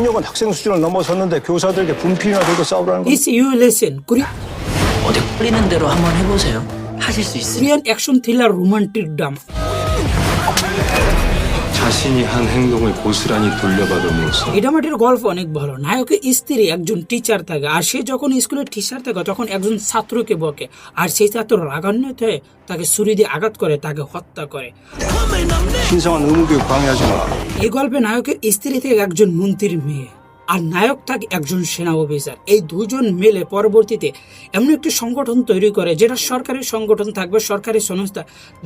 폭력은 학생 수준을 넘어섰는데 교사들에게 분필이나 들고 싸우라는 건 Is you listen 어디 끌리는 대로 한번 해보세요. 하실 수 있으니. Korean action thriller romantic drama. 자신이 한 행동을 고스란히 돌려받음으로써 এই ড্রামাটির গল্প অনেক ভালো। নায়কের স্ত্রী একজন টিচার থাকে, আর সে যখন স্কুলের টিচার থাকে তখন একজন ছাত্রকে বকে, আর সেই ছাত্র রাগান্বিত হয়ে তাকে ছুরি দিয়ে আঘাত করে, তাকে হত্যা করে। 신성한 의무교육 방해하지 마. এই গল্পে নায়কের স্ত্রী থেকে একজন মন্ত্রীর মেয়ে, আর নায়ক থাকে একজন সেনা অফিসার। এই দুজন মিলে পরবর্তীতে এমন একটি সংগঠন তৈরি করে যেটা সরকারি সংগঠন থাকবে, সরকারি সংস্থা,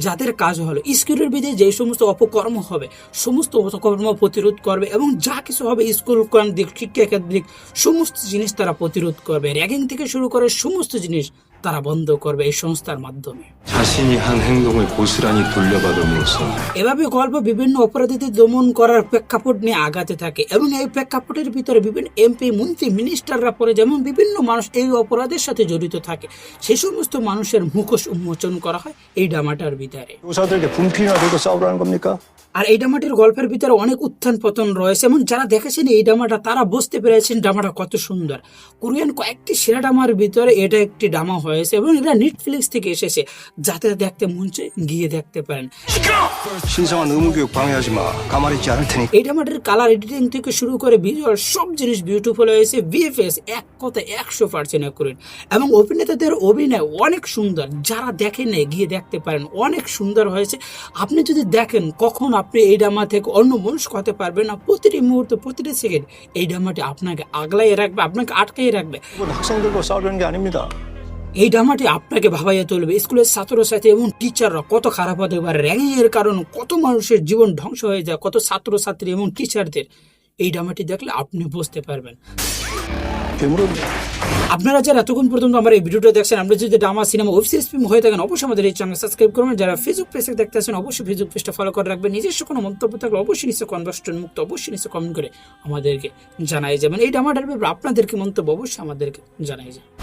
যাদের কাজ হলো স্কুলের বিধে যে সমস্ত অপকর্ম হবে সমস্ত অপকর্ম প্রতিরোধ করবে, এবং যা কিছু হবে স্কুল দিক শিক্ষার দিক সমস্ত জিনিস তারা প্রতিরোধ করবে। র্যাগিং থেকে শুরু করে সমস্ত জিনিস তারা বন্ধ করবে এই সংস্থার মাধ্যমে। 자신이 한 행동을 고스란히 돌려받음으로써 এভাবে গল্প বিভিন্ন অপরাধীদের দমন করার প্রেক্ষাপট নিয়ে আগাতে থাকে, এবং এই প্রেক্ষাপটের ভিতরে বিভিন্ন এমপি মন্ত্রী মিনিস্টাররা পড়ে, যেমন বিভিন্ন মানুষ এই অপরাধের সাথে জড়িত থাকে, সেই সমস্ত মানুষের মুখোশ উন্মোচন করা হয় এই ড্রামাটার ভিতরে। 교사들에게 분필이나 들고 싸우라는 겁니까? আর এই ড্রামাটির গল্পের ভিতরে অনেক উত্থান পতন রয়েছে, এবং যারা দেখেছেন এই ড্রামাটা তারা বুঝতে পেরেছেন ড্রামাটা কত সুন্দর। কোরিয়ান কয়েকটি সেরা ড্রামার ভিতরে এটা একটি ড্রামা হয়েছে, এবং এটা নেটফ্লিক্স থেকে এসেছে, যাতে দেখতে মন চায় গিয়ে দেখতে পারেন। 신성한 의무교육 방해하지 마. 가만히 있지 않을 테니까. এই ড্রামাটির কালার এডিটিং থেকে শুরু করে ভিজুয়াল সব জিনিস বিউটিফুল হয়েছে। ভিএফএস এক কথায় 100% করেন, এবং অভিনেতাদের অভিনয় অনেক সুন্দর, যারা দেখেন না গিয়ে দেখতে পারেন, অনেক সুন্দর হয়েছে। আপনি যদি দেখেন কখন আপনি এই ড্রামা থেকে অন্য মানুষ হতে পারবেন না। প্রতিটি মুহূর্তে প্রতিটি সেকেন্ড এই ড্রামাটি আপনাকে আগলাইয়ে রাখবে, আপনাকে আটকাইয়ে রাখবে। 이건 학생들과 싸우려는 게 아닙니다. এই ড্রামাটি আপনাকে ভাবাইয়ে তুলবে স্কুলের ছাত্রছাত্রী এবং টিচাররা কত খারাপ হতে পারে, র্যাগিং এর কারণে কত মানুষের জীবন ধ্বংস হয়ে যায়, কত ছাত্রছাত্রী এবং টিচারদের। এই ড্রামাটি দেখলে আপনি বুঝতে পারবেন। 괴물은 আপনারা যারা এতক্ষণ পর্যন্ত আমার এই ভিডিওটা দেখছেন, আমরা যদি drama cinema web series film হয়ে থাকেন অবশ্যই আমাদের এই চ্যানেল সাবস্ক্রাইব করবেন। যারা ফেসবুক পেজে দেখতে আছেন অবশ্যই ফেসবুক পেজটা ফলো করে রাখবেন। নিজস্ব কোনো মন্তব্য থাকলে অবশ্যই নিচে কনভার্সন মুক্ত অবশ্যই নিচে কমেন্ট করে আমাদেরকে জানাই যাবেন। এই ড্রামাটার ব্যাপারে আপনাদের কি মন্তব্য অবশ্যই আমাদেরকে জানাই যাবেন।